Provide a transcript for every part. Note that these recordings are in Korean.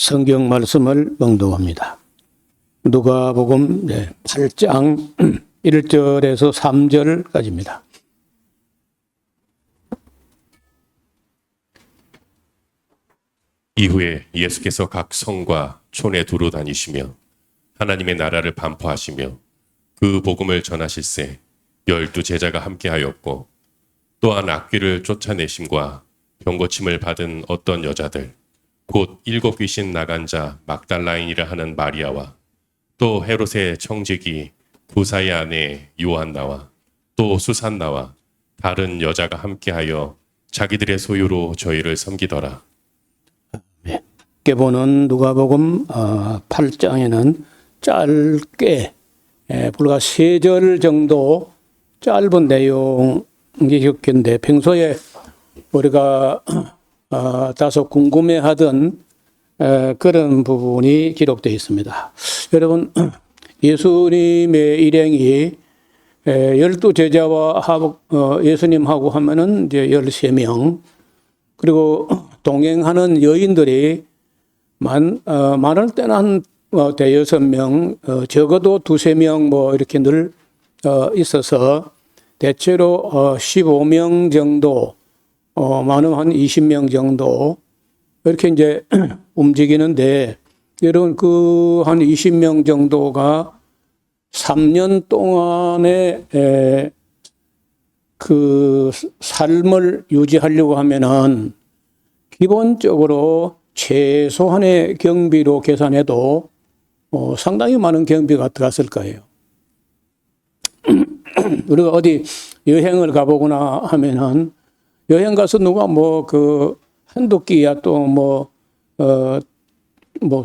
성경 말씀을 봉독합니다. 누가복음 8장 1절에서 3절까지입니다. 이후에 예수께서 각 성과 촌에 두루 다니시며 하나님의 나라를 반포하시며 그 복음을 전하실세 12 제자가 함께하였고 또한 악귀를 쫓아내심과 병고침을 받은 어떤 여자들 곧 7 귀신 나간 자 막달라인이라 하는 마리아와 또 헤롯의 청지기 구사의 아내 요한나와 또 수산나와 다른 여자가 함께하여 자기들의 소유로 저희를 섬기더라. 함께 보는 누가복음 8장에는 짧게 불과 3절 정도 짧은 내용이 적혀있는데 평소에 우리가 다소 궁금해하던 그런 부분이 기록되어 있습니다. 여러분, 예수님의 일행이 12 제자와 예수님하고 하면은 이제 13명, 그리고 동행하는 여인들이 많을 때는 한 대여섯 명, 적어도 2~3명 뭐 이렇게 늘 있어서 대체로 15명 정도, 많으면 한 20명 정도 이렇게 이제 움직이는데, 여러분 그 한 20명 정도가 3년 동안의 그 삶을 유지하려고 하면은 기본적으로 최소한의 경비로 계산해도 상당히 많은 경비가 들어갔을 거예요. 우리가 어디 여행을 가보거나 하면은 여행 가서 누가 뭐 그 한두 끼야 또 뭐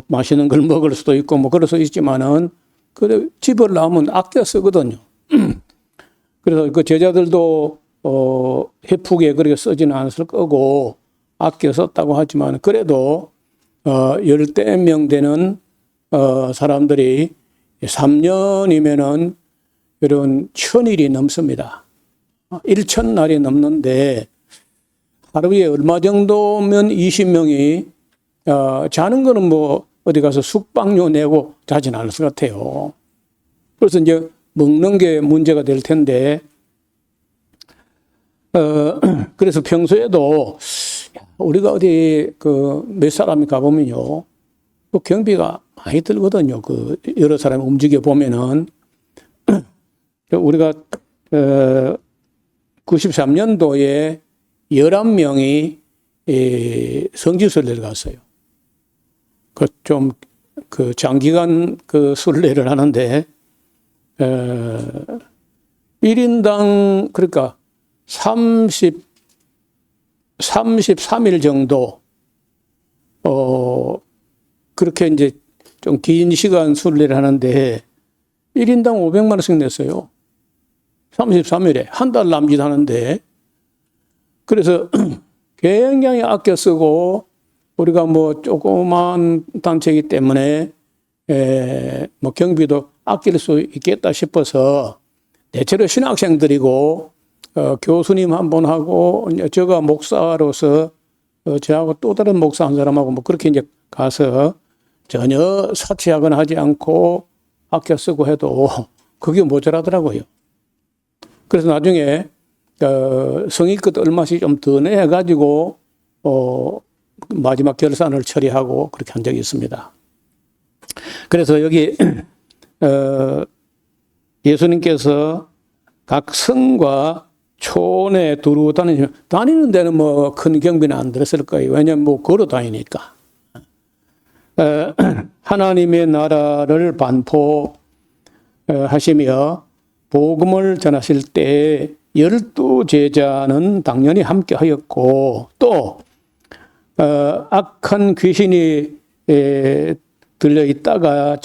맛있는 걸 먹을 수도 있고 뭐 그럴 수 있지만은 그래 집을 나오면 아껴 쓰거든요. 그래서 그 제자들도 헤프게 그렇게 쓰지는 않았을 거고 아껴 썼다고 하지만 그래도 10명 되는 사람들이 3년이면은 여러분 1000일이 넘습니다. 1000날이 넘는데 하루에 얼마 정도면 20명이 자는 거는 뭐 어디 가서 숙박료 내고 자진 않을 것 같아요. 그래서 이제 먹는 게 문제가 될 텐데, 그래서 평소에도 우리가 어디 그 몇 사람이 가보면요, 그 경비가 많이 들거든요. 그 여러 사람이 움직여 보면은 우리가 93년도에 11명이 성지순례를 갔어요. 그 좀 그 장기간 그 순례를 하는데 1인당 그러니까 33일 정도 그렇게 이제 좀 긴 시간 순례를 하는데 1인당 500만 원씩 냈어요. 33일에 한 달 남짓 하는데, 그래서 굉장히 아껴 쓰고 우리가 뭐 조그만 단체이기 때문에 뭐 경비도 아낄 수 있겠다 싶어서 대체로 신학생들이고 교수님 한 분 하고 제가 목사로서 저하고 또 다른 목사 한 사람하고 뭐 그렇게 이제 가서 전혀 사치하거나 하지 않고 아껴 쓰고 해도 그게 모자라더라고요. 그래서 나중에 성의껏 얼마씩 좀 더 내가지고 마지막 결산을 처리하고 그렇게 한 적이 있습니다. 그래서 여기 예수님께서 각 성과 촌에 두루 다니는 데는 뭐 큰 경비는 안 들었을 거예요. 왜냐하면 뭐 걸어 다니니까. 하나님의 나라를 반포하시며 복음을 전하실 때 12 제자는 당연히 함께 하였고, 또 악한 귀신이 들려 있다가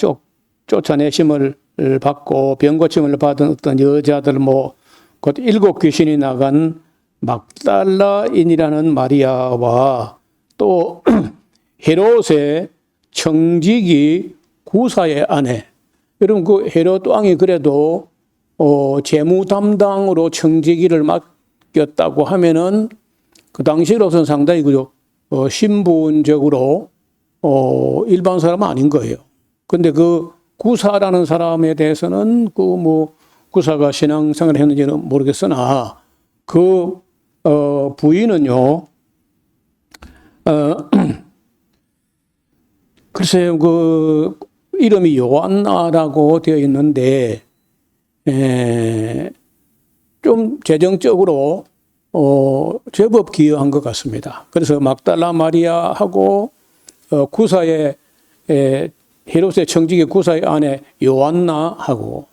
쫓아내심을 받고 병고침을 받은 어떤 여자들 곧 7 귀신이 나간 막달라인이라는 마리아와 또 헤롯의 청지기 구사의 아내. 여러분 그 헤롯 왕이 그래도 재무 담당으로 청지기를 맡겼다고 하면은 그 당시로서는 상당히 그죠 신분적으로 일반 사람은 아닌 거예요. 근데 그 구사라는 사람에 대해서는 그 뭐 구사가 신앙생활을 했는지는 모르겠으나 그 부인은요. 글쎄요, 그 이름이 요한나라고 되어 있는데 좀 재정적으로 제법 기여한 것 같습니다. 그래서 막달라 마리아하고 구사의 헤롯의 청지기 구사의 아내 요한나하고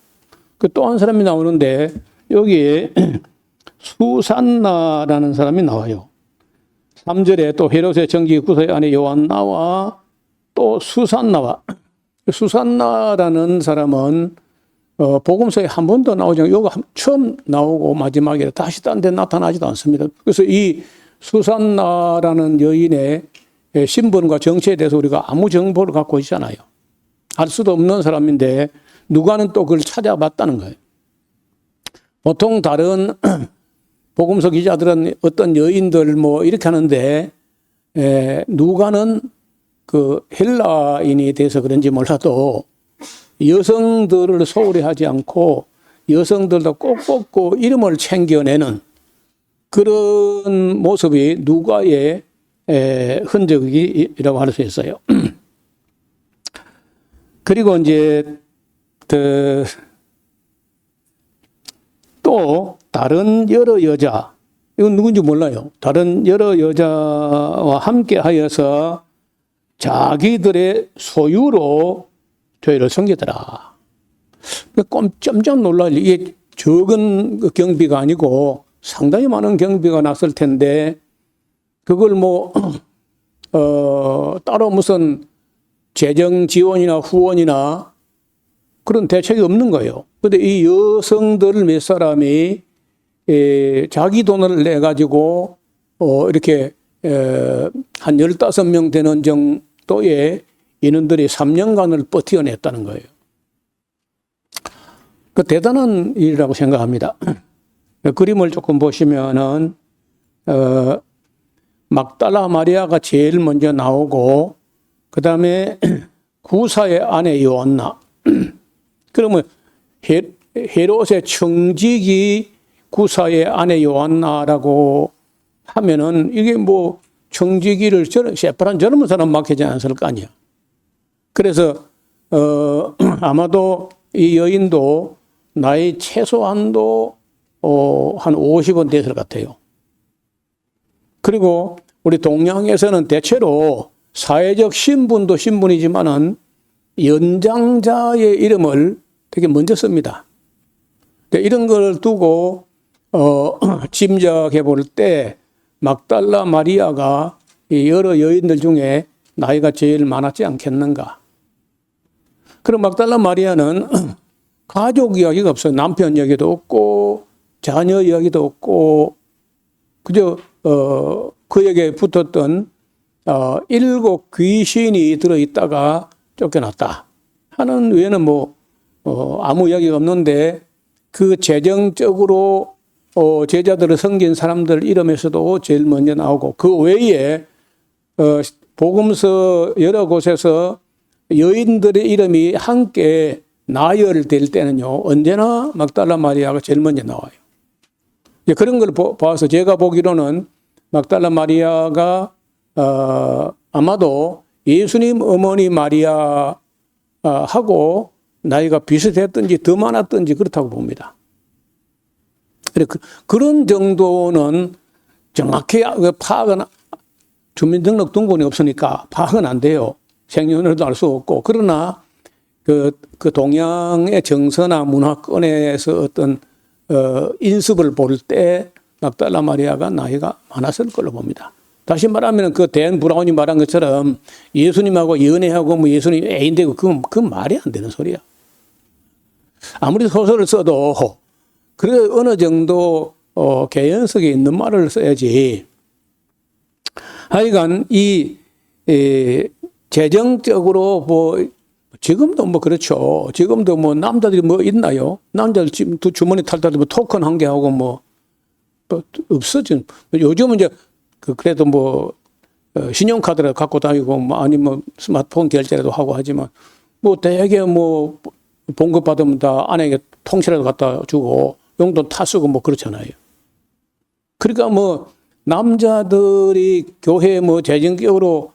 그 또 한 사람이 나오는데 여기에 수산나라는 사람이 나와요. 3절에 또 헤롯의 청지기 구사의 아내 요한나와 또 수산나와 수산나라는 사람은 복음서에 한 번도 나오지 않고 요거 처음 나오고 마지막에 다시 딴 데 나타나지도 않습니다. 그래서 이 수산나라는 여인의 신분과 정체에 대해서 우리가 아무 정보를 갖고 있잖아요. 알 수도 없는 사람인데 누가는 또 그걸 찾아봤다는 거예요. 보통 다른 복음서 기자들은 어떤 여인들 뭐 이렇게 하는데 누가는 그 헬라인이 돼서 그런지 몰라도 여성들을 소홀히 하지 않고 여성들도 꼭 뽑고 이름을 챙겨내는 그런 모습이 누가의 흔적이라고 할 수 있어요. 그리고 이제 또 다른 여러 여자, 이건 누군지 몰라요. 다른 여러 여자와 함께 하여서 자기들의 소유로 교회를 섬기더라. 깜짝 놀랄, 이게 적은 경비가 아니고 상당히 많은 경비가 났을 텐데 그걸 따로 무슨 재정 지원이나 후원이나 그런 대책이 없는 거예요. 그런데 이 여성들 몇 사람이 자기 돈을 내가지고 이렇게 한 15명 되는 정도의 인원들이 3년간을 버텨냈다는 거예요. 그 대단한 일이라고 생각합니다. 그림을 조금 보시면은 막달라 마리아가 제일 먼저 나오고 그 다음에 구사의 아내 요한나. 그러면 헤롯의 청지기 구사의 아내 요한나라고 하면은 이게 뭐 청지기를 새파란 젊은 사람 맡기지 않았을 거 아니야. 그래서 아마도 이 여인도 나이 최소한도 한 50은 됐을 것 같아요. 그리고 우리 동양에서는 대체로 사회적 신분도 신분이지만은 연장자의 이름을 되게 먼저 씁니다. 이런 걸 두고 짐작해 볼 때 막달라 마리아가 여러 여인들 중에 나이가 제일 많았지 않겠는가. 그럼 막달라 마리아는 가족 이야기가 없어요. 남편 이야기도 없고 자녀 이야기도 없고 그저 그에게 붙었던 7 귀신이 들어있다가 쫓겨났다 하는 외에는 아무 이야기가 없는데 그 재정적으로 제자들을 섬긴 사람들 이름에서도 제일 먼저 나오고 그 외에 복음서 여러 곳에서 여인들의 이름이 함께 나열될 때는요 언제나 막달라 마리아가 제일 먼저 나와요. 그런 걸 봐서 제가 보기로는 막달라 마리아가 아마도 예수님 어머니 마리아하고 나이가 비슷했든지 더 많았든지 그렇다고 봅니다. 그런 정도는 정확히 파악은 주민등록 등본이 없으니까 파악은 안 돼요. 생년월일도 알 수 없고 그러나 그 동양의 정서나 문화권에서 어떤 인습을 볼 때 막달라 마리아가 나이가 많았을 걸로 봅니다. 다시 말하면 그 댄 브라운이 말한 것처럼 예수님하고 연애하고 뭐 예수님 애인되고 그건 말이 안 되는 소리야. 아무리 소설을 써도 그래 어느 정도 개연성이 있는 말을 써야지. 하여간 이 재정적으로 지금도 그렇죠. 지금도 남자들이 있나요? 남자들 지금 주머니 탈 때 토큰 한 개 하고 없어진. 요즘은 이제 그래도 신용카드라도 갖고 다니고 뭐 아니면 스마트폰 결제라도 하고 하지만 뭐 대개 뭐 봉급 받으면 다 아내에게 통째라도 갖다 주고 용돈 타 쓰고 뭐 그렇잖아요. 그러니까 뭐 남자들이 교회 뭐 재정적으로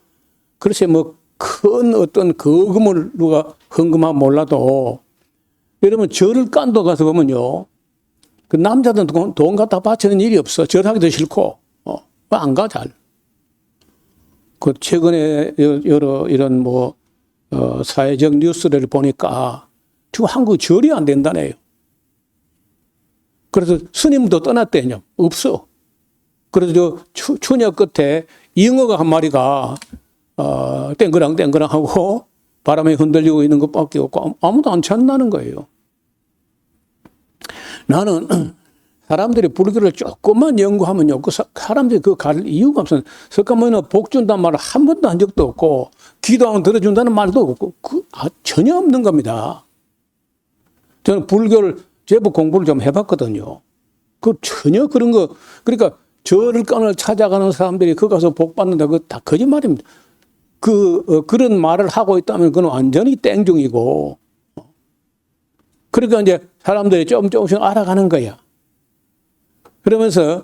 글쎄 뭐 큰 어떤 거금을 누가 헌금하면 몰라도 여러분 절을 깐도 가서 보면요. 그 남자들은 돈 갖다 바치는 일이 없어. 절하기도 싫고 안 가 잘. 그 최근에 여러 이런 뭐 사회적 뉴스를 보니까 지금 한국 절이 안 된다네요. 그래서 스님도 떠났대요. 없어. 그래서 저 추녀 끝에 잉어가 한 마리가 땡그랑 땡그랑 하고 바람에 흔들리고 있는 것밖에 없고 아무도 안 찾는다는 거예요. 나는 사람들이 불교를 조금만 연구하면요. 그 사람들이 그 갈 이유가 없어요. 석가모니는 복 준다는 말을 한 번도 한 적도 없고 기도하면 들어준다는 말도 없고 전혀 없는 겁니다. 저는 불교를 제법 공부를 좀 해봤거든요. 그 전혀 그런 거 그러니까 절을 깐을 찾아가는 사람들이 거기 가서 복 받는다. 그거 다 거짓말입니다. 그런 말을 하고 있다면 그건 완전히 땡중이고. 그러니까 이제 사람들이 조금씩 알아가는 거야. 그러면서,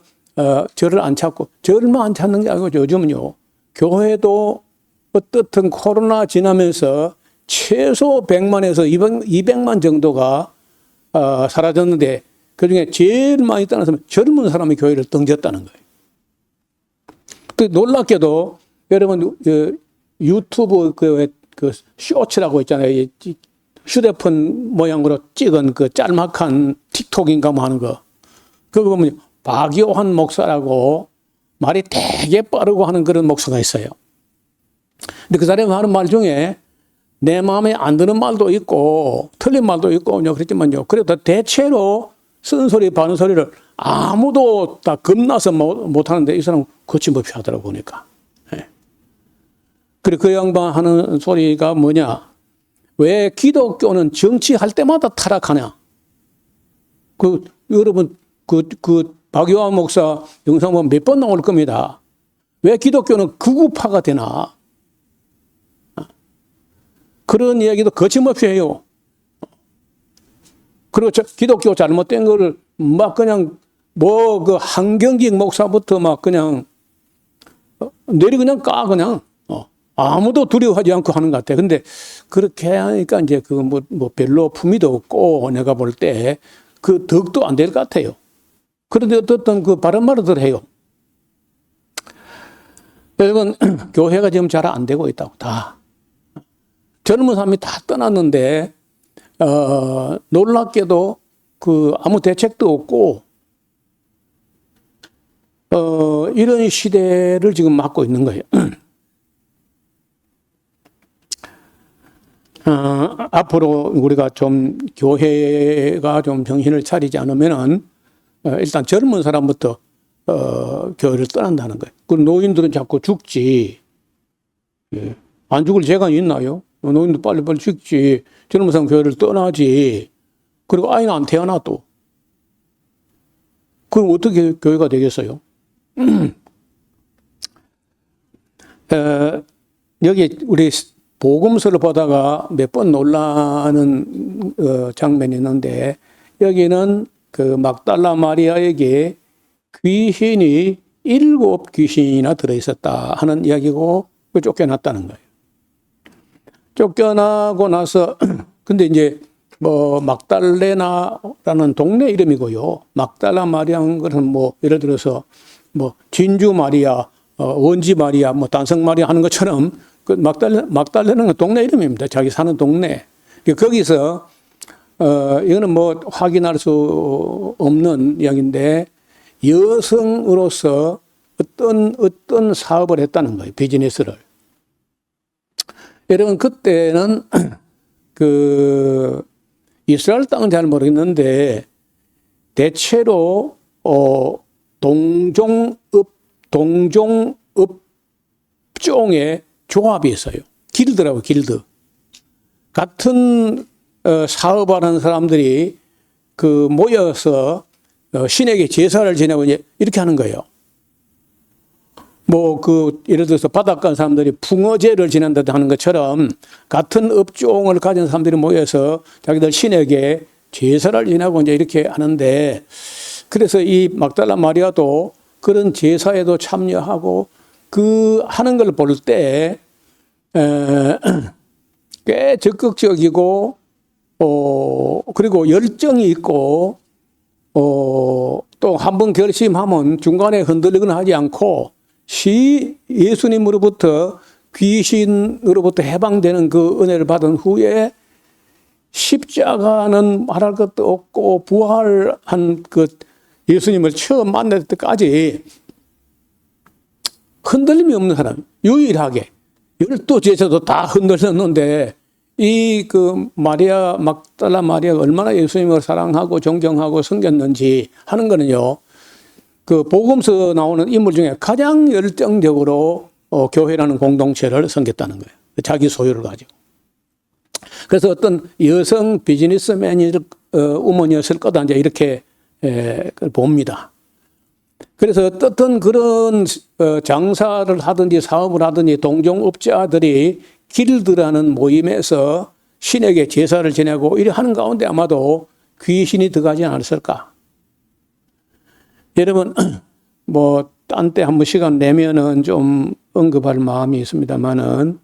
절을 안 찾고, 절만 안 찾는 게 아니고 요즘은요, 교회도 어떻든 코로나 지나면서 최소 100만에서 200만 정도가, 사라졌는데, 그 중에 제일 많이 떠나서 젊은 사람이 교회를 등졌다는 거예요. 그 놀랍게도 여러분, 유튜브 그 쇼츠라고 있잖아요. 휴대폰 모양으로 찍은 그 짤막한 틱톡인가 뭐 하는 거. 그거 보면 박요한 목사라고 말이 되게 빠르고 하는 그런 목사가 있어요. 근데 그 사람이 하는 말 중에 내 마음에 안 드는 말도 있고 틀린 말도 있고 그랬지만요. 그래도 대체로 쓴 소리 바른 소리를 아무도 다 겁나서 못 하는데 이 사람은 거침없이 하더라고 보니까. 그리고 그 양반 하는 소리가 뭐냐. 왜 기독교는 정치할 때마다 타락하냐. 여러분, 박요한 목사 영상 보면 몇 번 나올 겁니다. 왜 기독교는 극우파가 되나. 그런 이야기도 거침없이 해요. 그리고 기독교 잘못된 거를 막 그냥 그 한경직 목사부터 막 그냥 내리 그냥 그냥. 아무도 두려워하지 않고 하는 것 같아. 근데 그렇게 하니까 이제 뭐 별로 품위도 없고 내가 볼 때 그 덕도 안 될 것 같아요. 그런데 어떻든 그 바른 말을 해요. 여러분, 교회가 지금 잘 안 되고 있다고 다. 젊은 사람이 다 떠났는데, 놀랍게도 아무 대책도 없고, 이런 시대를 지금 맞고 있는 거예요. 앞으로 우리가 좀 교회가 좀 정신을 차리지 않으면은 일단 젊은 사람부터 교회를 떠난다는 거예요. 그 노인들은 자꾸 죽지. 안 죽을 재간이 있나요? 노인도 빨리빨리 죽지. 젊은 사람 교회를 떠나지. 그리고 아이는 안 태어나도. 그럼 어떻게 교회가 되겠어요? 여기 우리 복음서를 보다가 몇 번 놀라는 장면이 있는데 여기는 그 막달라 마리아에게 귀신이 7 귀신이나 들어있었다 하는 이야기고 쫓겨났다는 거예요. 쫓겨나고 나서 근데 이제 뭐 막달레나라는 동네 이름이고요. 막달라 마리아는 것은 뭐 예를 들어서 뭐 진주 마리아, 원지 마리아, 뭐 단성 마리아 하는 것처럼 그 막달레는 동네 이름입니다. 자기 사는 동네. 거기서 이거는 뭐 확인할 수 없는 이야기인데 여성으로서 어떤 사업을 했다는 거예요. 비즈니스를. 여러분 그때는 이스라엘 땅은 잘 모르겠는데 대체로 동종업종의 조합이 있어요. 길드라고 길드. 같은 사업하는 사람들이 모여서 신에게 제사를 지내고 이제 이렇게 하는 거예요. 뭐 예를 들어서 바닷가 사람들이 풍어제를 지낸다 하는 것처럼 같은 업종을 가진 사람들이 모여서 자기들 신에게 제사를 지내고 이제 이렇게 하는데, 그래서 이 막달라 마리아도 그런 제사에도 참여하고 그 하는 걸 볼 때 꽤 적극적이고 그리고 열정이 있고 또 한 번 결심하면 중간에 흔들리거나 하지 않고 예수님으로부터 귀신으로부터 해방되는 그 은혜를 받은 후에 십자가는 말할 것도 없고 부활한 그 예수님을 처음 만날 때까지 흔들림이 없는 사람, 유일하게 12제자도 다 흔들렸는데 이 마리아, 막달라 마리아가 얼마나 예수님을 사랑하고 존경하고 섬겼는지 하는 거는요, 그 복음서 나오는 인물 중에 가장 열정적으로 교회라는 공동체를 섬겼다는 거예요. 자기 소유를 가지고. 그래서 어떤 여성 비즈니스맨이 우먼이었을 거다, 이제 이렇게 봅니다. 그래서 어떤 그런 장사를 하든지 사업을 하든지 동종업자들이 길드라는 모임에서 신에게 제사를 지내고 이래 하는 가운데 아마도 귀신이 들어가지 않았을까. 여러분, 뭐 딴 때 한번 시간 내면은 좀 언급할 마음이 있습니다만은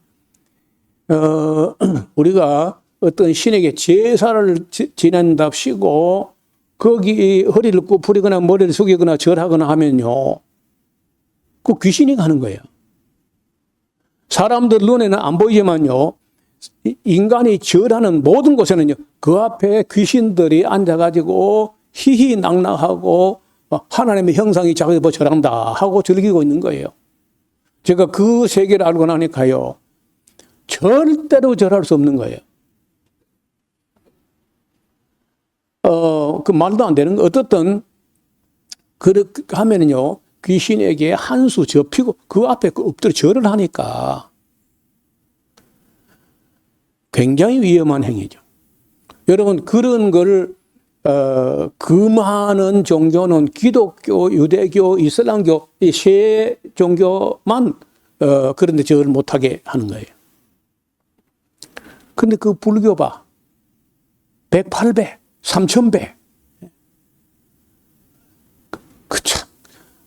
우리가 어떤 신에게 제사를 지낸답시고 거기 허리를 구부리거나 머리를 숙이거나 절하거나 하면요, 그 귀신이 가는 거예요. 사람들 눈에는 안 보이지만요, 인간이 절하는 모든 곳에는요, 그 앞에 귀신들이 앉아가지고 희희낙낙하고 하나님의 형상이 자기 뭐 절한다 하고 즐기고 있는 거예요. 제가 그 세계를 알고 나니까요, 절대로 절할 수 없는 거예요. 그 말도 안 되는 거. 어떻든 그렇게 하면은요, 귀신에게 한 수 접히고 그 앞에 엎드려 절을 하니까 굉장히 위험한 행위죠. 여러분, 그런 걸 금하는 종교는 기독교, 유대교, 이슬람교 이 세 종교만 그런데 절을 못하게 하는 거예요. 그런데 그 불교 봐, 108배, 3000배. 참,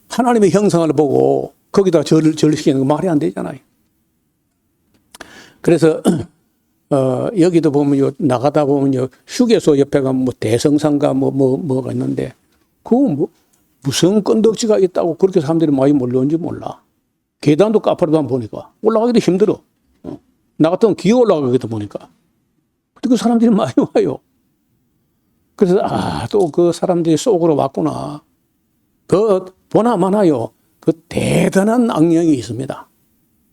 하나님의 형상을 보고 거기다 절을 시키는 거 말이 안 되잖아요. 그래서 여기도 보면요, 나가다 보면요, 휴게소 옆에 가면 뭐 대성상가 뭐가 있는데, 그거 무슨 건덕지가 있다고 그렇게 사람들이 많이 몰려온지 몰라. 계단도 까파로도 보니까 올라가기도 힘들어. 나 같으면 기어 올라가기도 보니까. 근데 그 사람들이 많이 와요. 그래서 또 그 사람들이 속으로 왔구나. 보나마나요, 그 대단한 악령이 있습니다.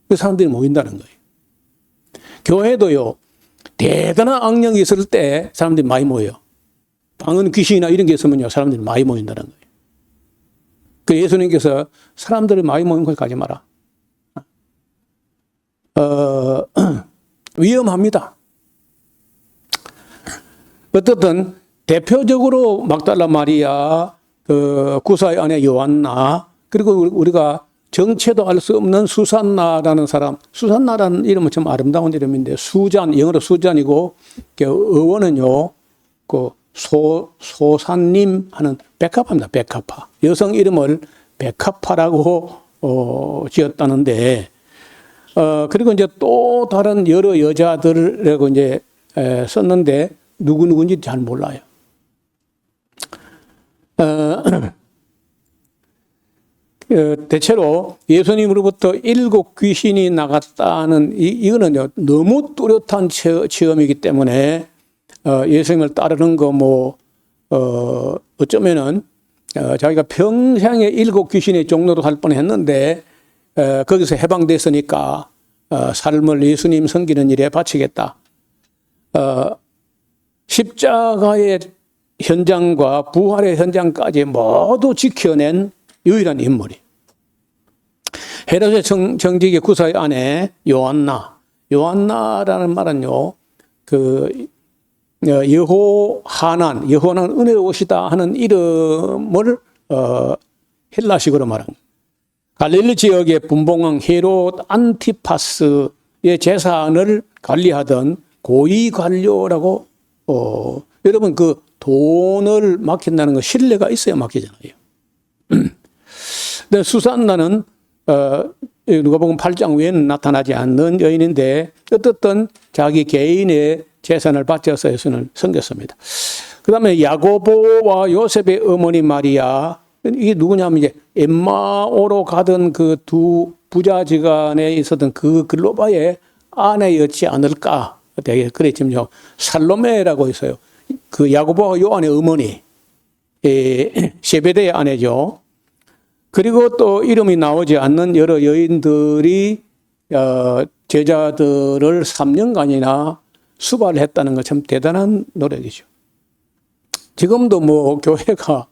그 사람들이 모인다는 거예요. 교회도요, 대단한 악령이 있을 때 사람들이 많이 모여요. 방언 귀신이나 이런 게 있으면요, 사람들이 많이 모인다는 거예요. 그 예수님께서 사람들이 많이 모인 걸 가지 마라. 위험합니다. 어떻든 대표적으로 막달라 마리아, 구사의 아내 요한나, 그리고 우리가 정체도 알 수 없는 수산나라는 사람, 수산나라는 이름은 참 아름다운 이름인데, 수잔, 영어로 수잔이고, 어원은요, 소산님 하는 백합화입니다. 백합화. 여성 이름을 백합화라고 지었다는데, 그리고 이제 또 다른 여러 여자들이라고 이제 썼는데, 누구인지 잘 몰라요. 대체로 예수님으로부터 7 귀신이 나갔다는 이거는요, 너무 뚜렷한 체험이기 때문에 예수님을 따르는 거 어쩌면은 자기가 평생에 7 귀신의 종로로 할 뻔했는데 거기서 해방됐으니까 삶을 예수님 섬기는 일에 바치겠다. 십자가의 현장과 부활의 현장까지 모두 지켜낸 유일한 인물이 헤롯의 정직의 구사의 아내 요한나라는 말은요, 여호와는 은혜로우시다 하는 이름을 헬라식으로 말한 거예요. 갈릴리 지역의 분봉왕 헤롯 안티파스의 재산을 관리하던 고위 관료라고 여러분 그 돈을 맡긴다는 거 신뢰가 있어야 맡기잖아요. 근데 수산나는 누가복음 8장 외에는 나타나지 않는 여인인데 어떻든 자기 개인의 재산을 바쳐서 예수를 섬겼습니다. 그 다음에 야고보와 요셉의 어머니 마리아, 이게 누구냐면 이제 엠마오로 가던 그 두 부자지간에 있었던 그 글로바의 아내였지 않을까. 되게 그랬지만요. 살로메라고 있어요. 그 야고보와 요한의 어머니, 세베대의 아내죠. 그리고 또 이름이 나오지 않는 여러 여인들이 제자들을 3년간이나 수발을 했다는 것 참 대단한 노력이죠. 지금도 뭐 교회가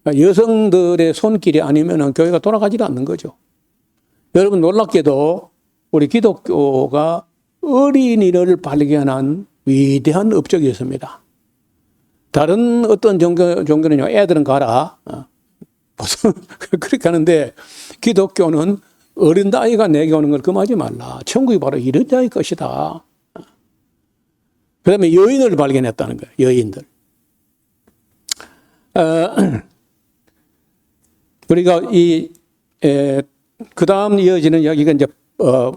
여성들의 손길이 아니면 교회가 돌아가지 않는 거죠. 여러분 놀랍게도 우리 기독교가 어린이를 발견한 위대한 업적이었습니다. 다른 어떤 종교는요, 애들은 가라. 그렇게 하는데 기독교는 어린 아이가 내게 오는 걸 금하지 말라. 천국이 바로 이런 자의 것이다. 그 다음에 여인을 발견했다는 거예요. 여인들. 우리가 그 다음 이어지는 이야기가 이제,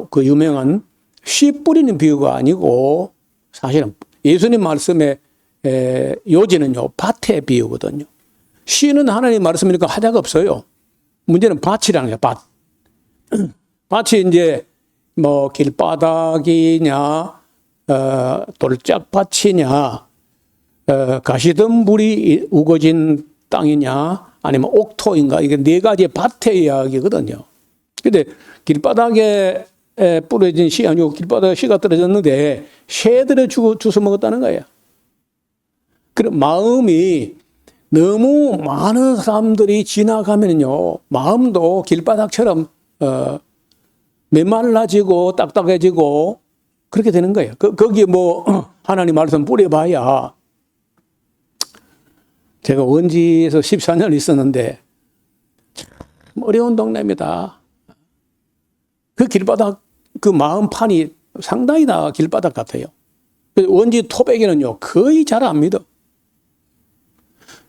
그 유명한 씨 뿌리는 비유가 아니고 사실은 예수님 말씀의 요지는요, 밭의 비유거든요. 씨는 하나님 말씀이니까 하자가 없어요. 문제는 밭이라는 거예요, 밭. 밭이 이제 뭐 길바닥이냐, 돌짝밭이냐, 가시덤불이 우거진 땅이냐, 아니면 옥토인가, 이게 네 가지의 밭의 이야기거든요. 근데 길바닥에 뿌려진 씨 아니고 길바닥에 씨가 떨어졌는데 새들에 주워 먹었다는 거예요. 그럼 마음이 너무 많은 사람들이 지나가면요, 마음도 길바닥처럼 메말라지고 딱딱해지고 그렇게 되는 거예요. 거기에 뭐 하나님 말씀 뿌려봐야, 제가 원지에서 14년 있었는데 참 어려운 동네입니다. 그 길바닥, 그 마음판이 상당히 다 길바닥 같아요. 원지 토백에는요, 거의 잘 안 믿어.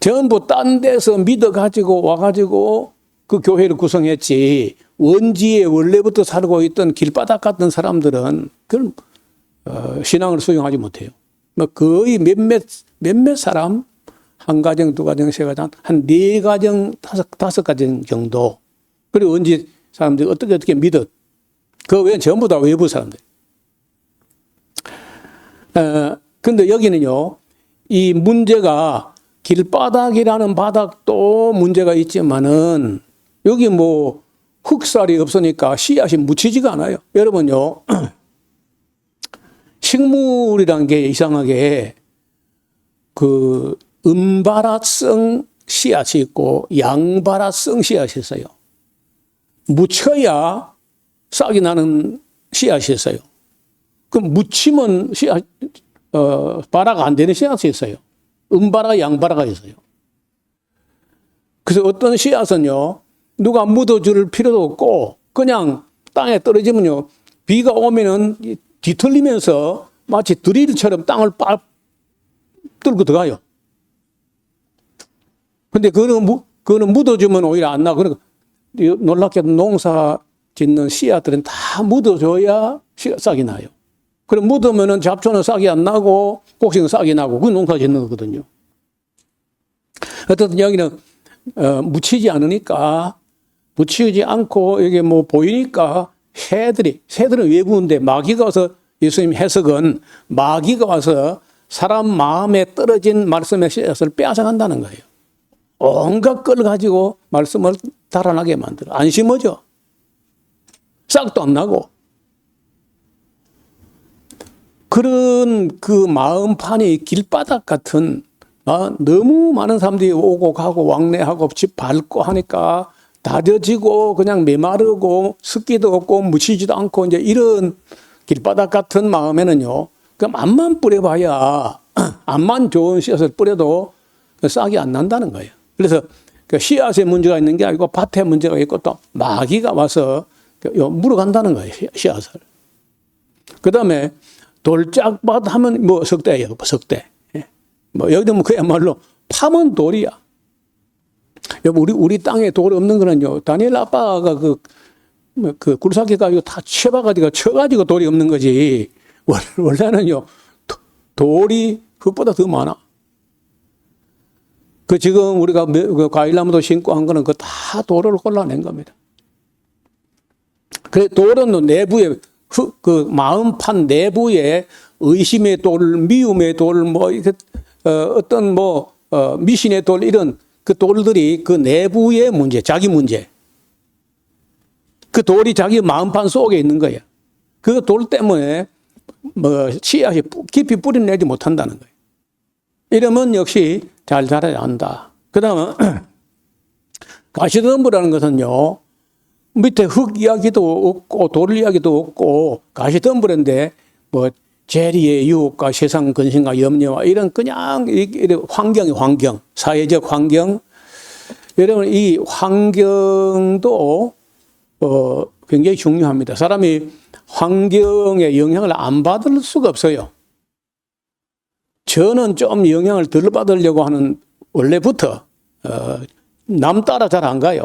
전부 딴 데서 믿어가지고 와가지고 그 교회를 구성했지, 원지에 원래부터 살고 있던 길바닥 같은 사람들은 그런 신앙을 수용하지 못해요. 뭐 거의 몇몇 사람, 한 가정, 두 가정, 세 가정, 한 네 가정, 다섯 가정 정도. 그리고 원지 사람들이 어떻게 믿어. 그 외에는 전부 다 외부 사람들. 근데 여기는요, 이 문제가 길바닥이라는 바닥도 문제가 있지만은 여기 뭐 흑살이 없으니까 씨앗이 묻히지가 않아요. 여러분요, 식물이란 게 이상하게 그 음바라성 씨앗이 있고 양바라성 씨앗이 있어요. 묻혀야 싹이 나는 씨앗이 있어요. 그럼 묻히면 씨앗, 발화가 안 되는 씨앗이 있어요. 음바라, 양바라가 있어요. 그래서 어떤 씨앗은요, 누가 묻어줄 필요도 없고, 그냥 땅에 떨어지면요, 비가 오면은 뒤틀리면서 마치 드릴처럼 땅을 빡 뚫고 들어가요. 근데 그거는 묻어주면 오히려 안 나고, 그러니까 놀랍게도 농사 짓는 씨앗들은 다 묻어줘야 싹이 나요. 그럼 묻으면은 잡초는 싹이 안 나고, 곡식은 싹이 나고, 그 농사 짓는 거거든요. 어쨌든 여기는, 묻히지 않으니까, 묻히지 않고, 이게 뭐 보이니까, 새들은 외부인데, 마귀가 와서, 예수님 해석은 마귀가 와서 사람 마음에 떨어진 말씀의 씨앗을 빼앗아간다는 거예요. 온갖 걸 가지고 말씀을 달아나게 만들어. 안 심어져. 싹도 안 나고. 그런 그 마음판이 길바닥 같은, 너무 많은 사람들이 오고 가고 왕래하고 집 밟고 하니까 다져지고 그냥 메마르고 습기도 없고 묻히지도 않고 이제 이런 길바닥 같은 마음에는요, 그럼 암만 뿌려봐야, 암만 좋은 씨앗을 뿌려도 싹이 안 난다는 거예요. 그래서 씨앗에 문제가 있는 게 아니고 밭에 문제가 있고 또 마귀가 와서 물어간다는 거예요. 씨앗을. 그 다음에 돌짝밭 하면 뭐 석대예요. 석대. 뭐 여기도 뭐 그야말로 파면 돌이야. 우리 땅에 돌 없는 거는요. 다니엘 아빠가 그 굴삭기 가지고 다 쳐가지고 돌이 없는 거지. 원래는요. 돌이 흙보다 더 많아. 지금 우리가 과일나무도 심고 한 거는 다 돌을 골라낸 겁니다. 그래, 돌은 내부에, 마음판 내부에 의심의 돌, 미움의 돌, 미신의 돌, 이런 그 돌들이 그 내부의 문제, 자기 문제. 그 돌이 자기 마음판 속에 있는 거예요. 그 돌 때문에 씨앗이 깊이 뿌리내지 못한다는 거예요. 이러면 역시 잘 자라야 한다. 그 다음은 가시덤불이라는 것은요. 밑에 흙 이야기도 없고 돌 이야기도 없고 가시덤불인데 재리의 유혹과 세상 근심과 염려와 이런 그냥 환경, 사회적 환경. 여러분 이 환경도 굉장히 중요합니다. 사람이 환경의 영향을 안 받을 수가 없어요. 저는 좀 영향을 덜 받으려고 하는 원래부터 남 따라 잘 안 가요.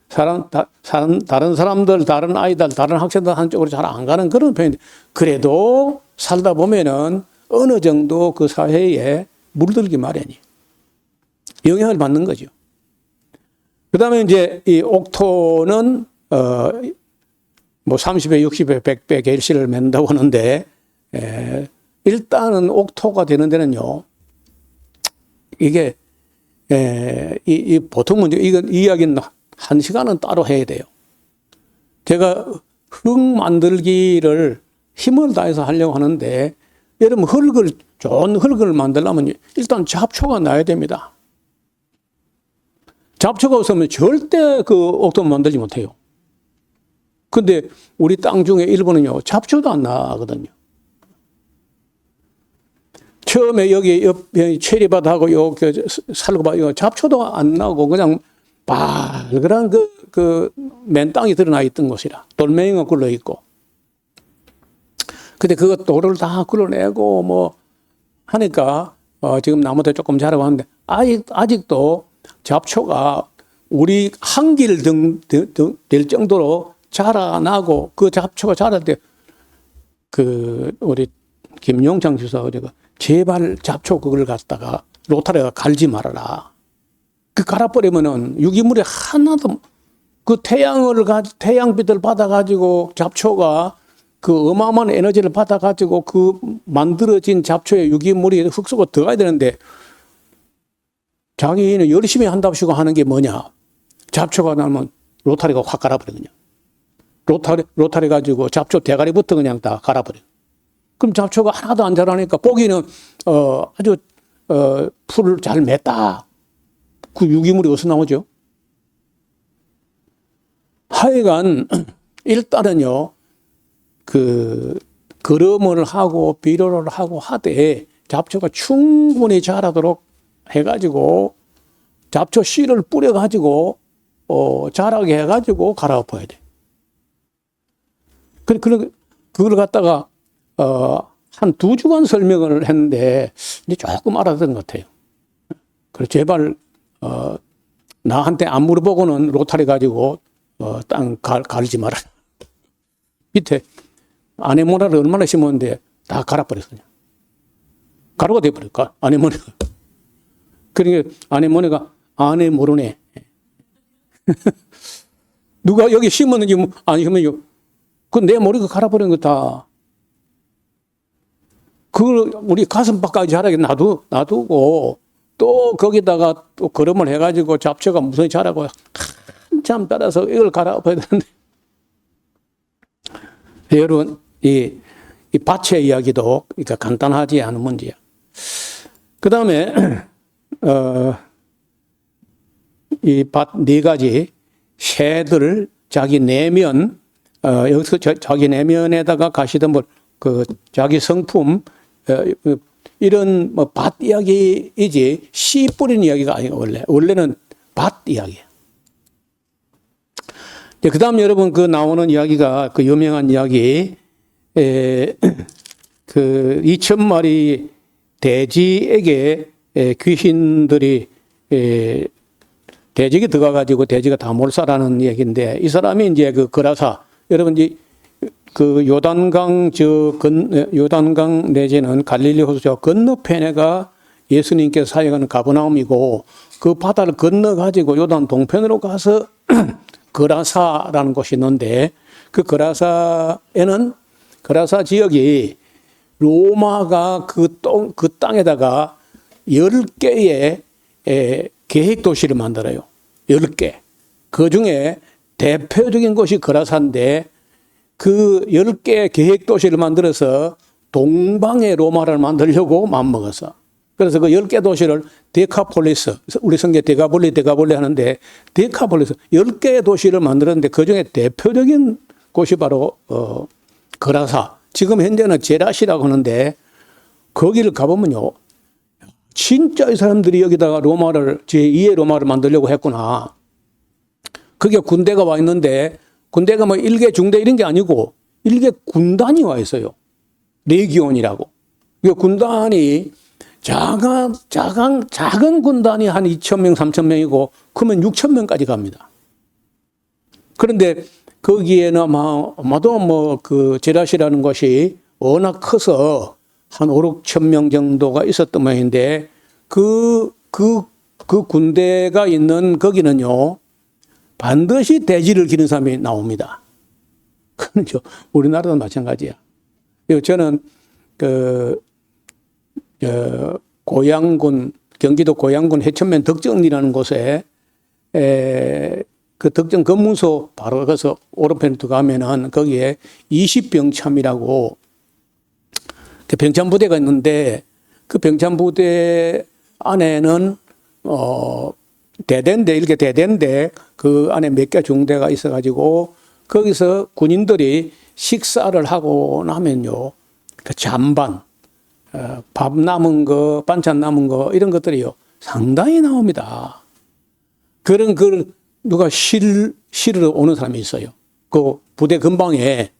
다른 사람들, 다른 아이들, 다른 학생들 한쪽으로 잘 안 가는 그런 편인데 그래도 살다 보면은 어느 정도 그 사회에 물들기 마련이 영향을 받는 거죠. 그 다음에 이제 이 옥토는 30배, 60배, 100배 결실을 맺는다고 하는데 일단은 옥토가 되는 데는요. 이게 이 보통 문제 이 이야기는 1시간은 따로 해야 돼요. 제가 흙 만들기를 힘을 다해서 하려고 하는데 여러분 좋은 흙을 만들려면 일단 잡초가 나야 됩니다. 잡초가 없으면 절대 그 옥토 만들지 못해요. 근데 우리 땅 중에 일부는요, 잡초도 안 나거든요. 처음에 여기 옆 체리밭하고 요 살구밭 잡초도 안 나고 그냥 발그런 맨 땅이 드러나 있던 곳이라 돌멩이가 굴러 있고. 근데 그거 돌을 다 굴러내고 하니까 지금 나무도 조금 자라고 하는데 아직도 잡초가 우리 한길 될 정도로 자라나고 그 잡초가 자랄 때 우리 김용창 주사가 제발 잡초 그걸 갖다가 로타리가 갈지 말아라. 갈아버리면은 유기물이 하나도 태양빛을 받아가지고 잡초가 어마어마한 에너지를 받아가지고 만들어진 잡초의 유기물이 흙 속으로 들어가야 되는데 자기는 열심히 한답시고 하는 게 뭐냐. 잡초가 나면 로타리가 확 갈아버리거든요. 로타리 가지고 잡초 대가리부터 그냥 다 갈아버려요. 그럼 잡초가 하나도 안 자라니까 보기는 아주 풀을 잘 맺다. 그 유기물이 어디서 나오죠? 하여간 일단은요. 거름을 하고 비료를 하고 하되 잡초가 충분히 자라도록 해가지고 잡초 씨를 뿌려가지고 자라게 해가지고 갈아엎어야 돼. 그걸 갖다가 한 2주간 설명을 했는데 이제 조금 알아듣는 것 같아요. 그래서 제발 나한테 안 물어보고는 로타리 가지고 땅 갈지 마라. 밑에 아네모나를 얼마나 심었는데 다 갈아버렸어요. 가루가 돼버릴까? 아네모네가. 그러니까 아네모네가 아네 모르네. 누가 여기 심었는지 안 심었는지 내 머리가 갈아버린 거다. 그걸 우리 가슴밖까지 자라게 놔두고 또 거기다가 또 거름을 해가지고 잡초가 무성히 자라고 한참 따라서 이걸 갈아엎어야 되는데 여러분 이 밭의 이야기도 그러니까 간단하지 않은 문제야. 그 다음에 이 밭 4가지 새들 자기 내면 여기서 자기 내면에다가 가시덤불 자기 성품 이런 밭 이야기이지 씨 뿌리는 이야기가 아니고 원래는 밭 이야기예요. 그 다음 여러분 그 나오는 이야기가 그 유명한 이야기, 그 2,000마리 돼지에게 귀신들이 돼지가 들어가가지고 돼지가 다 몰살하는 얘기인데, 이 사람이 이제 그 거라사, 여러분 이제 그 요단강 요단강 내지는 갈릴리 호수 저 건너편에가 예수님께서 사역하는 가버나움이고, 그 바다를 건너가지고 요단 동편으로 가서 거라사라는 곳이 있는데, 그 거라사에는 거라사 지역이 로마가 그 땅에다가 10개의 계획 도시를 만들어요. 10개. 그 중에 대표적인 곳이 거라사인데, 그 10개 계획 도시를 만들어서 동방의 로마를 만들려고 맘먹었어. 그래서 그 10개 도시를 데카폴리스, 우리 성경 데가볼리 하는데, 데카폴리스 10개의 도시를 만들었는데, 그 중에 대표적인 곳이 바로 거라사. 지금 현재는 제라시라고 하는데, 거기를 가보면요, 진짜 이 사람들이 여기다가 로마를, 제2의 로마를 만들려고 했구나. 그게 군대가 와 있는데, 군대가 뭐 일개 중대 이런 게 아니고 일개 군단이 와 있어요. 레기온이라고. 그 군단이 작은 군단이 한 2,000명, 3,000명이고 크면 6,000명까지 갑니다. 그런데 거기에는 아마도 뭐 그 제라시라는 것이 워낙 커서 한 5, 6천 명 정도가 있었던 모양인데, 그 군대가 있는 거기는요, 반드시 돼지를 기른 사람이 나옵니다. 그렇죠. 우리나라도 마찬가지야. 저는 고양군, 경기도 고양군 해천면 덕정리라는 곳에 그 덕정 검문소 바로 가서 오른편에 들어가면은 거기에 20병참이라고 그 병참부대가 있는데, 그 병참부대 안에는 대대인데, 이렇게 대대인데 그 안에 몇 개 중대가 있어가지고 거기서 군인들이 식사를 하고 나면요, 그 잔반, 밥 남은 거, 반찬 남은 거 이런 것들이요 상당히 나옵니다. 그런 누가 실으러 오는 사람이 있어요. 그 부대 근방에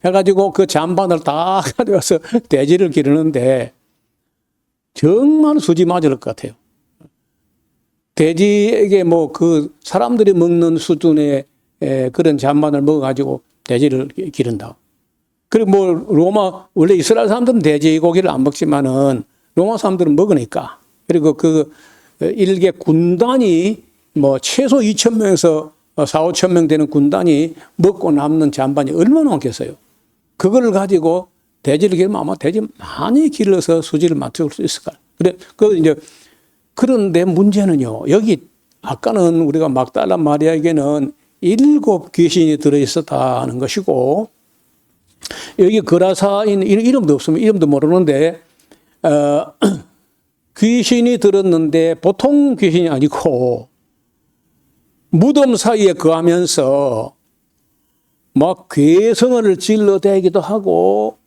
해가지고 그 잔반을 다 가져와서 돼지를 기르는데 정말 수지 맞을 것 같아요. 돼지에게 뭐 그 사람들이 먹는 수준의 그런 잔반을 먹어가지고 돼지를 기른다. 그리고 뭐 원래 이스라엘 사람들은 돼지 고기를 안 먹지만은 로마 사람들은 먹으니까. 그리고 그 일개 군단이 뭐 최소 2,000명에서 4, 5천 명 되는 군단이 먹고 남는 잔반이 얼마나 많겠어요. 그걸 가지고 돼지를 기르면 아마 돼지 많이 길러서 수지를 맞출 수 있을 거예요. 그런데 문제는요, 여기 아까는 우리가 막달라 마리아에게는 7 귀신이 들어있었다는 것이고, 여기 거라사인 이름도 없으면 이름도 모르는데 귀신이 들었는데 보통 귀신이 아니고 무덤 사이에 거하면서 막 괴성을 질러대기도 하고,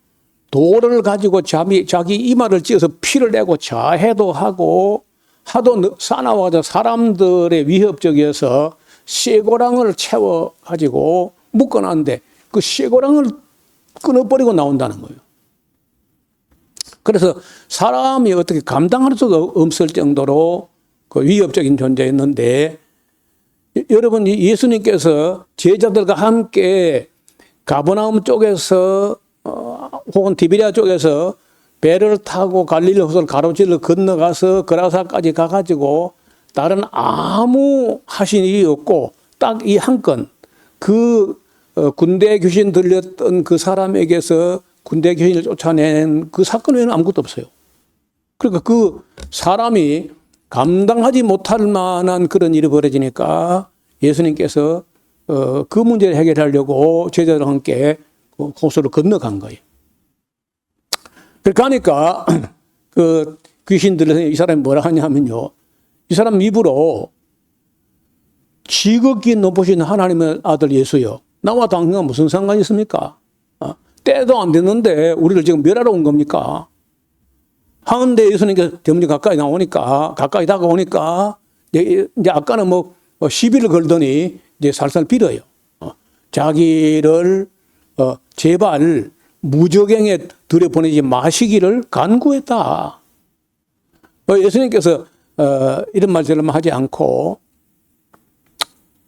돌을 가지고 자기 이마를 찧어서 피를 내고 자해도 하고, 하도 사나워서 사람들의 위협적이어서 쇠고랑을 채워가지고 묶어놨는데 그 쇠고랑을 끊어버리고 나온다는 거예요. 그래서 사람이 어떻게 감당할 수가 없을 정도로 그 위협적인 존재였는데, 여러분 예수님께서 제자들과 함께 가버나움 쪽에서 혹은 디베리아 쪽에서 배를 타고 갈릴리 호수를 가로질러 건너가서 거라사까지 가가지고 다른 아무 하신 일이 없고 딱 이 한 건, 그 군대 귀신 들렸던 그 사람에게서 군대 귀신을 쫓아낸 그 사건 외에는 아무것도 없어요. 그러니까 그 사람이 감당하지 못할 만한 그런 일이 벌어지니까 예수님께서 그 문제를 해결하려고 제자들과 함께 호수를 건너간 거예요. 그러니까 그 귀신들에서 이 사람이 뭐라 하냐면요, 이 사람 입으로 지극히 높으신 하나님의 아들 예수요, 나와 당신과 무슨 상관이 있습니까? 때도 안 됐는데 우리를 지금 멸하러 온 겁니까? 하는데 예수님께서 점점 가까이 다가오니까 이제 아까는 뭐 시비를 걸더니 이제 살살 빌어요. 자기를 제발 무적행에 들여보내지 마시기를 간구했다. 예수님께서 이런 말처럼 하지 않고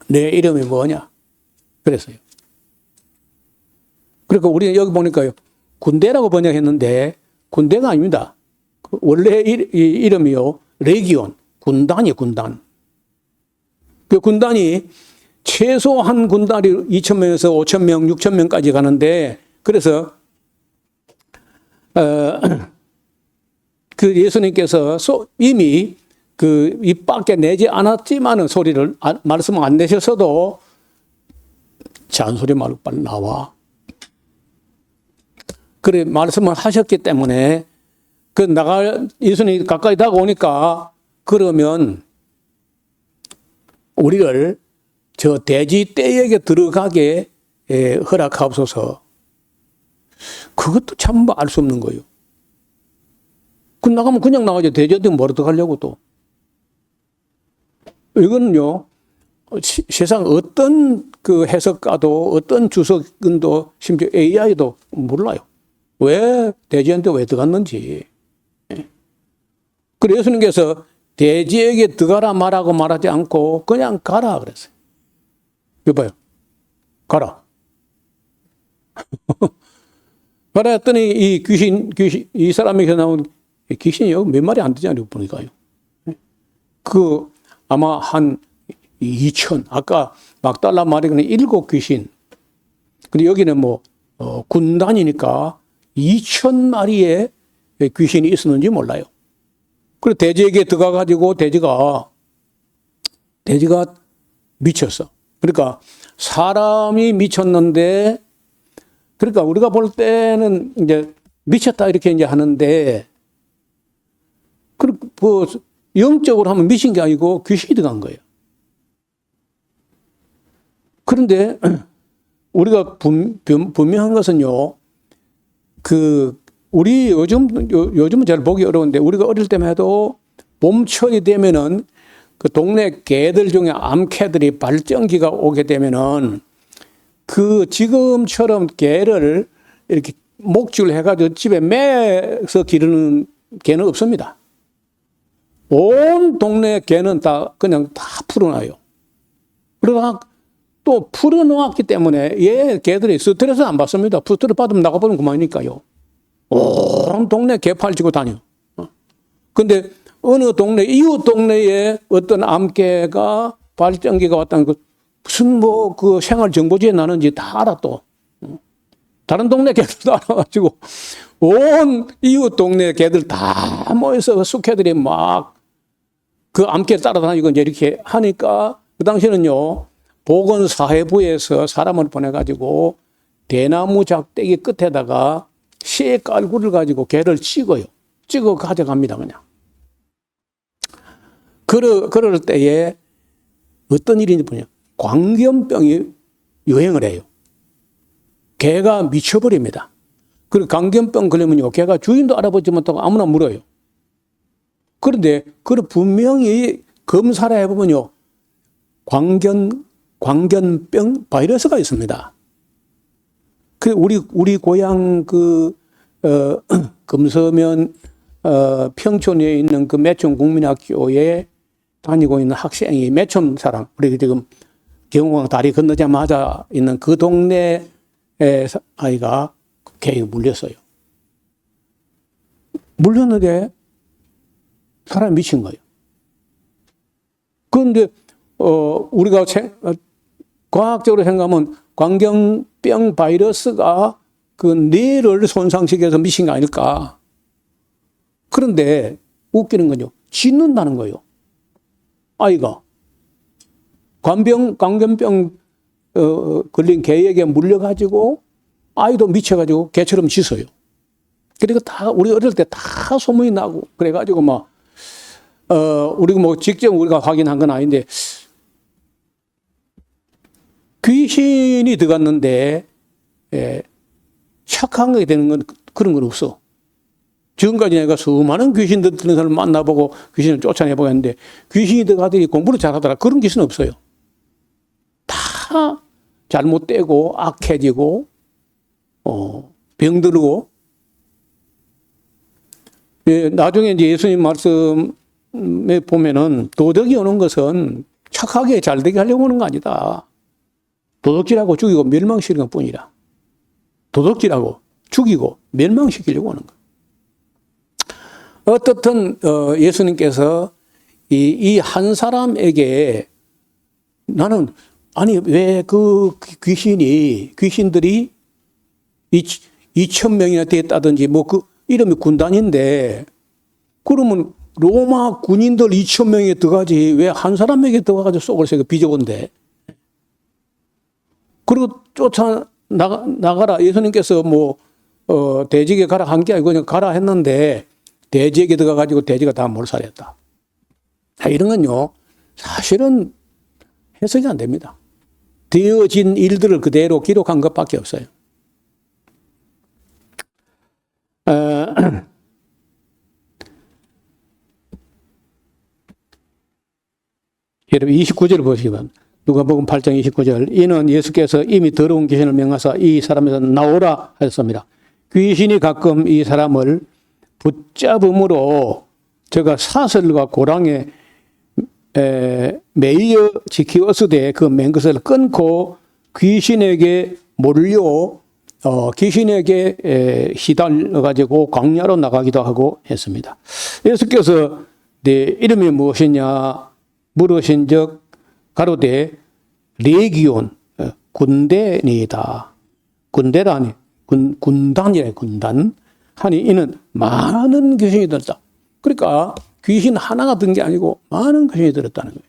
내 이름이 뭐냐 그랬어요. 그러니까 우리는 여기 보니까요, 군대라고 번역했는데 군대가 아닙니다. 원래 이름이요, 레기온, 군단이에요, 군단. 그 군단이 최소한 군단이 2,000명에서 5,000명, 6,000명까지 가는데, 그래서 그 예수님께서 이미 그 입 밖에 내지 않았지만은 소리를 말씀 안 내셨어도 잔소리 말고 빨리 나와. 그래 말씀을 하셨기 때문에 예수님이 가까이 다가오니까 그러면 우리를 저 돼지 떼에게 들어가게 허락하옵소서. 그것도 참 알 수 없는 거예요. 그 나가면 그냥 나가죠. 돼지한테 뭐로 들어가려고 또. 이거는요, 세상 어떤 그 해석가도 어떤 주석은도 심지어 AI도 몰라요. 왜 돼지한테 왜 들어갔는지. 그래서 예수님께서 돼지에게 들어가라 말하고 말하지 않고 그냥 가라 그랬어요. 이거 봐요. 가라. 가라 했더니 이 귀신, 이 사람에게 나온 귀신이요. 몇 마리 안 되잖아요. 보니까요. 아마 한 2천. 아까 막달라 말이는 7 귀신. 근데 여기는 군단이니까 2,000마리의 귀신이 있었는지 몰라요. 그리고 돼지에게 들어가가지고 돼지가 미쳤어. 그러니까 사람이 미쳤는데, 그러니까 우리가 볼 때는 이제 미쳤다 이렇게 이제 하는데, 뭐 영적으로 하면 미친 게 아니고 귀신이 들어간 거예요. 그런데 우리가 분명한 것은요, 우리 요즘은 잘 보기 어려운데, 우리가 어릴 때만 해도 봄철이 되면은 그 동네 개들 중에 암개들이 발정기가 오게 되면은 지금처럼 개를 이렇게 목줄 해가지고 집에 매서 기르는 개는 없습니다. 온 동네 개는 그냥 다 풀어놔요. 그러다가 또 풀어놓았기 때문에 개들이 스트레스 안 받습니다. 스트레스 받으면 나가버리면 그만이니까요. 온 동네 개 팔지고 다녀. 근데 어느 동네, 이웃 동네에 어떤 암개가 발정기가 왔다는 무슨 그 생활정보지에 나는지 다 알아 또. 다른 동네 개들도 알아가지고 온 이웃 동네 개들 다 모여서 숙회들이 막 그 암개 따라다니고 이제 이렇게 하니까 그 당시에는요, 보건사회부에서 사람을 보내가지고 대나무 작대기 끝에다가 쇠 깔구를 가지고 개를 찍어요. 찍어 가져갑니다, 그냥. 그럴 때에 어떤 일인지 보냐. 광견병이 유행을 해요. 개가 미쳐버립니다. 그리고 광견병 걸리면요, 개가 주인도 알아보지 못하고 아무나 물어요. 그런데 분명히 검사를 해보면요, 광견병 바이러스가 있습니다. 우리 고향 금서면 평촌에 있는 그 매촌 국민학교에 다니고 있는 학생이 매촌 사람, 우리 지금 경호강 다리 건너자마자 있는 그 동네 아이가 개에 물렸어요. 물렸는데 사람이 미친 거예요. 그런데 우리가 과학적으로 생각하면 광견병 바이러스가 그 뇌를 손상시켜서 미친 거 아닐까. 그런데 웃기는 건요, 짖는다는 거예요. 아이가 광견병 걸린 개에게 물려가지고 아이도 미쳐가지고 개처럼 짖어요. 그리고 우리 어릴 때 다 소문이 나고 그래가지고 우리가 직접 우리가 확인한 건 아닌데, 귀신이 들어갔는데 착한 게 되는 건 그런 건 없어. 지금까지 내가 수많은 귀신 들는 사람을 만나보고 귀신을 쫓아내보고 했는데 귀신이 들어가더니 공부를 잘하더라. 그런 귀신은 없어요. 다 잘못되고 악해지고 병들고. 예, 나중에 이제 예수님 말씀에 보면은 도덕이 오는 것은 착하게 잘되게 하려고 하는 거 아니다. 도덕질하고 죽이고 멸망시키는 것 뿐이라. 도덕질하고 죽이고 멸망시키려고 하는 거. 어떻든 예수님께서 이 한 사람에게 나는 아니 왜 그 귀신들이 2,000명이나 됐다든지 뭐 그 이름이 군단인데 그러면 로마 군인들 2,000명에 들어가지 왜 한 사람에게 들어가가지고 속을 새고 비좁은데 그리고 쫓아 나가라 예수님께서 뭐 돼지에게 가라 한 게 아니고 그냥 가라 했는데 돼지에게 들어가가지고 돼지가 다 몰살했다. 이런 건요 사실은 해석이 안 됩니다. 되어진 일들을 그대로 기록한 것밖에 없어요. 여러분 29절 보시면 누가복음 8장 29절 이는 예수께서 이미 더러운 귀신을 명하사 이 사람에서 나오라 하셨습니다. 귀신이 가끔 이 사람을 붙잡음으로 저가 사슬과 고랑에 매여 지키었으되 그 맨 것을 끊고 귀신에게 몰려 귀신에게 시달려 가지고 광야로 나가기도 하고 했습니다. 예수께서 내 이름이 무엇이냐 물으신즉 가로되 레기온 군대니이다. 군대라니 군단이래 군단 하니 이는 많은 귀신이 들었다. 그러니까 귀신 하나가 든 게 아니고 많은 귀신이 들었다는 거예요.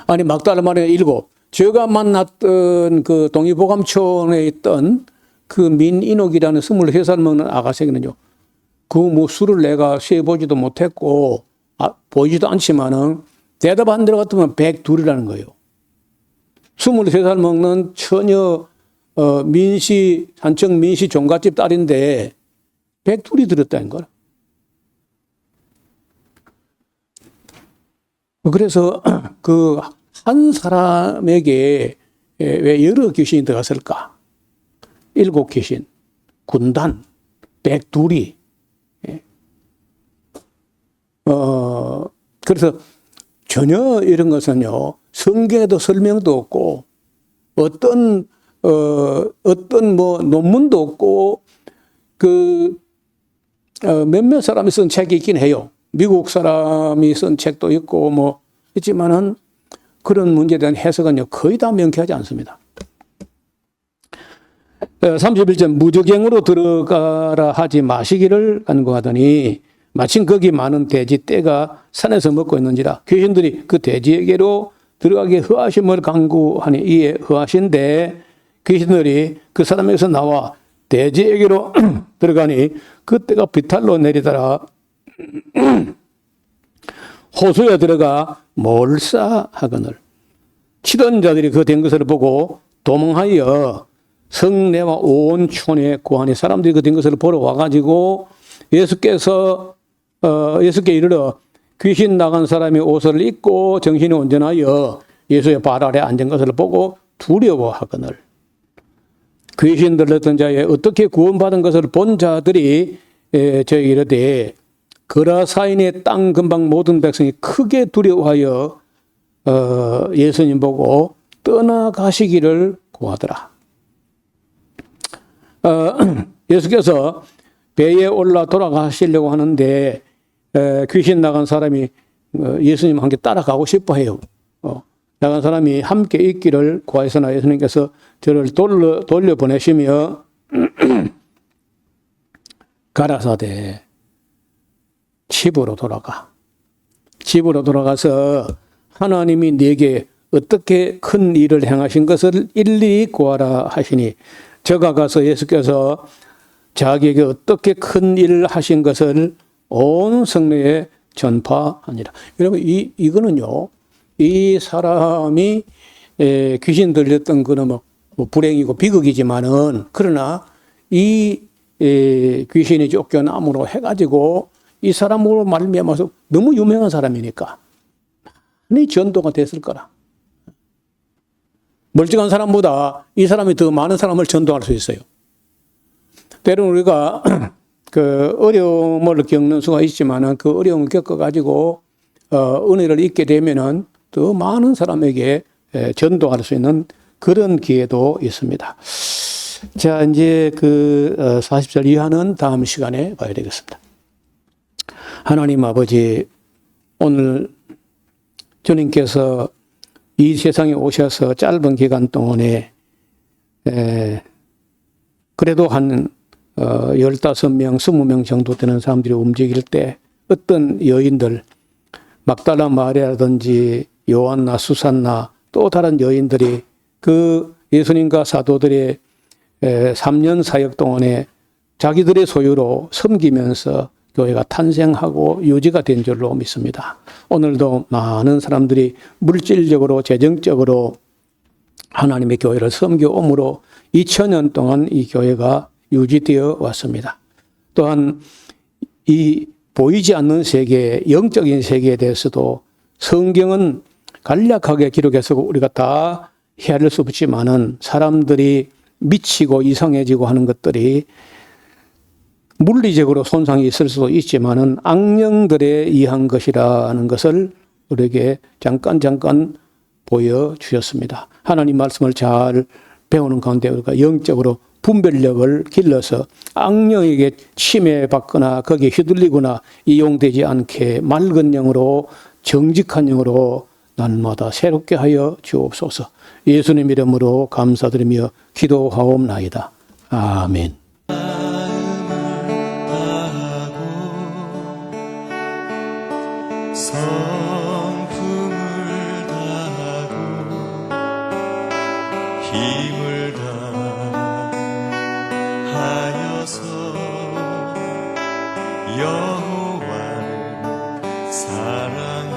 아니 막달라 마리아 7 제가 만났던 그 동의보감촌에 있던 그 민인옥이라는 23살 먹는 아가새는요. 그 뭐 술을 내가 세보지도 못했고 보이지도 않지만은 대답 안 들어갔더만 102이라는 거예요. 23살 먹는 처녀 산청 민씨 종갓집 딸인데 102이 들었다는 거라. 그래서 그 한 사람에게 왜 여러 귀신이 들어갔을까? 7 귀신, 군단, 102이. 그래서 전혀 이런 것은요, 성경에도 설명도 없고, 어떤 뭐 논문도 없고, 몇몇 사람이 쓴 책이 있긴 해요. 미국 사람이 쓴 책도 있고, 뭐, 있지만은 그런 문제에 대한 해석은요, 거의 다 명쾌하지 않습니다. 31절, 무저갱으로 들어가라 하지 마시기를 간구하더니, 마침 거기 많은 돼지 떼가 산에서 먹고 있는지라 귀신들이 그 돼지에게로 들어가게 허하심을 간구하니 이에 허하신데 귀신들이 그 사람에게서 나와 돼지에게로 들어가니 그 떼가 비탈로 내리더라. 호수에 들어가 몰사하거늘 치던 자들이 그 된 것을 보고 도망하여 성내와 온 촌에 구하니 사람들이 그 된 것을 보러 와가지고 예수께 이르러 귀신 나간 사람이 옷을 입고 정신이 온전하여 예수의 발 아래 앉은 것을 보고 두려워하거늘 귀신 들렸던 자에 어떻게 구원받은 것을 본 자들이 저에게 이르되 거라사인의 땅 근방 모든 백성이 크게 두려워하여 예수님 보고 떠나가시기를 구하더라. 예수께서 배에 올라 돌아가시려고 하는데 귀신 나간 사람이 예수님 함께 따라가고 싶어 해요. 나간 사람이 함께 있기를 구하였으나 예수님께서 저를 돌려보내시며 가라사대 집으로 돌아가. 집으로 돌아가서 하나님이 네게 어떻게 큰 일을 행하신 것을 일일이 구하라 하시니 저가 가서 예수께서 자기에게 어떻게 큰 일을 하신 것을 온 성내에 전파하니라. 여러분, 이거는요, 이 사람이 귀신 들렸던 거는 뭐 불행이고 비극이지만은, 그러나 이 귀신이 쫓겨남으로 해가지고 이 사람으로 말미암아서 너무 유명한 사람이니까 많이 전도가 됐을 거라. 멀쩡한 사람보다 이 사람이 더 많은 사람을 전도할 수 있어요. 때로는 우리가 그 어려움을 겪는 수가 있지만은 그 어려움을 겪어가지고 은혜를 잊게 되면은 더 많은 사람에게 전도할 수 있는 그런 기회도 있습니다. 자, 이제 그 40절 이하는 다음 시간에 봐야 되겠습니다. 하나님 아버지, 오늘 주님께서 이 세상에 오셔서 짧은 기간 동안에 그래도 한 15명, 20명 정도 되는 사람들이 움직일 때 어떤 여인들, 막달라 마리아라든지 요한나 수산나 또 다른 여인들이 그 예수님과 사도들의 3년 사역 동안에 자기들의 소유로 섬기면서 교회가 탄생하고 유지가 된 줄로 믿습니다. 오늘도 많은 사람들이 물질적으로 재정적으로 하나님의 교회를 섬겨옴으로 2000년 동안 이 교회가 유지되어 왔습니다. 또한 이 보이지 않는 세계, 영적인 세계에 대해서도 성경은 간략하게 기록해서 우리가 다 헤아릴 수 없지만은 사람들이 미치고 이상해지고 하는 것들이 물리적으로 손상이 있을 수도 있지만은 악령들에 의한 것이라는 것을 우리에게 잠깐 보여주셨습니다. 하나님 말씀을 잘 배우는 가운데 우리가 영적으로 분별력을 길러서 악령에게 침해받거나 거기에 휘둘리거나 이용되지 않게 맑은 영으로 정직한 영으로 날마다 새롭게 하여 주옵소서. 예수님 이름으로 감사드리며 기도하옵나이다. 아멘. 성품을 다하고 힘을 다하여서 여호와를 사랑하라.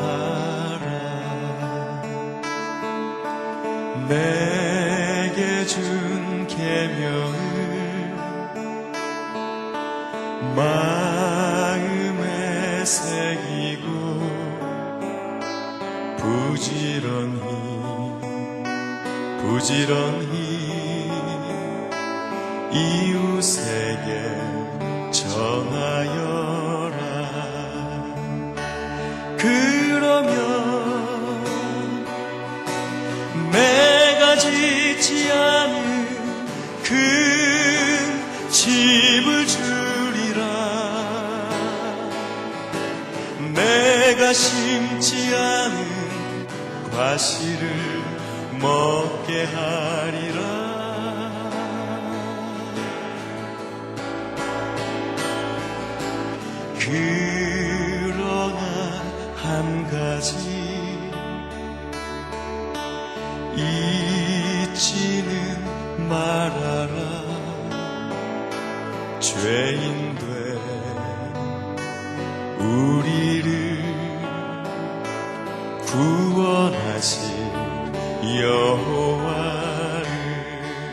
내게 준 계명을 마음에 새기고 부지런히 이웃에게 전하여라. 그러면 내가 짓지 않은 큰 집을 주리라. 내가 심지 않은 과실을 먹게 하리라. 그러나 한 가지 잊지는 말아라. 죄인 된 우리를 구원하신 여호와